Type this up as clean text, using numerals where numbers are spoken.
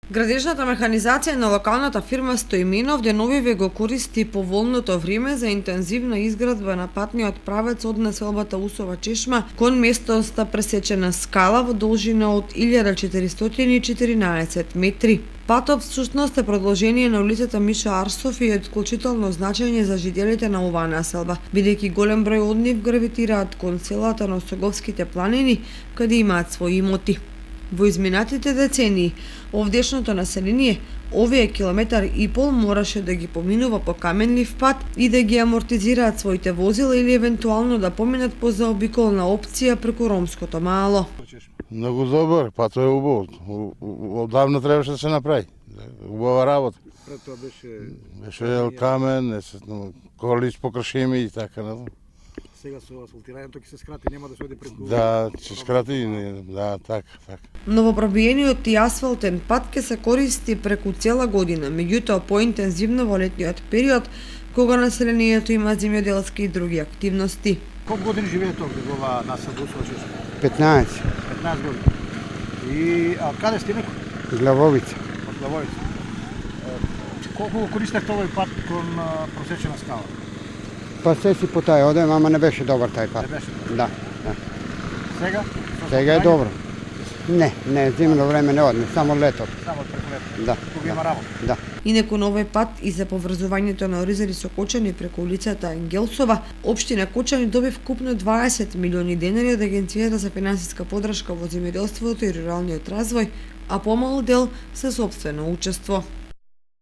Градежната механизација на локалната фирма Стоименов деновиве го користи поволното време за интензивна изградба на патниот правец од населбата Усова чешма кон местоста пресечена скала во должина од 1414 метри. Патот всушност е продолжение на улицата Миша Арсов и е од исклучително значење за жителите на оваа населба, бидејќи голем број од нив гравитираат кон селата на Осоговските планини, каде имаат своји имоти. Во изминатите децении, овдешното население овие километар и пол мораше да ги поминува по каменлив пат и да ги амортизираат своите возила или евентуално да поминат по заобиколна опција преку Ромското мало. Многу добар, патот е убав. Одавна требаше да се направи. Убава работа. Пред тоа Беше камен, коли покршими и така натаму. Сега со асфалтирањето ќе се скрати, нема да се оди преку. Да, ќе скрати, да, така. Новопробиениот и асфалтен пат ќе се користи преку цела година, меѓутоа поинтензивно во летниот период, кога населението има земјоделски и други активности. Колку години живеете овде во оваа населба Усова чешма? 15. 15 години. И каде сте некој? Главовица. Од Главовица. Колку го користевте овој пат кон просечена скала? Па се си по тај одем, ама не беше добар тај пат. Не беше? Да. Сега? Сега е добро. Не, зимно време не одне, само летот. Само преку лето? Да. Кога има работа? Да. Инаку на овој пат и за поврзувањето на Оризари со Кочани преку улицата Ангелсова, општина Кочани доби вкупно 20 милиони денари од Агенцијата за финансиска поддршка во земјоделството и руралниот развој, а помал дел се сопствено учество.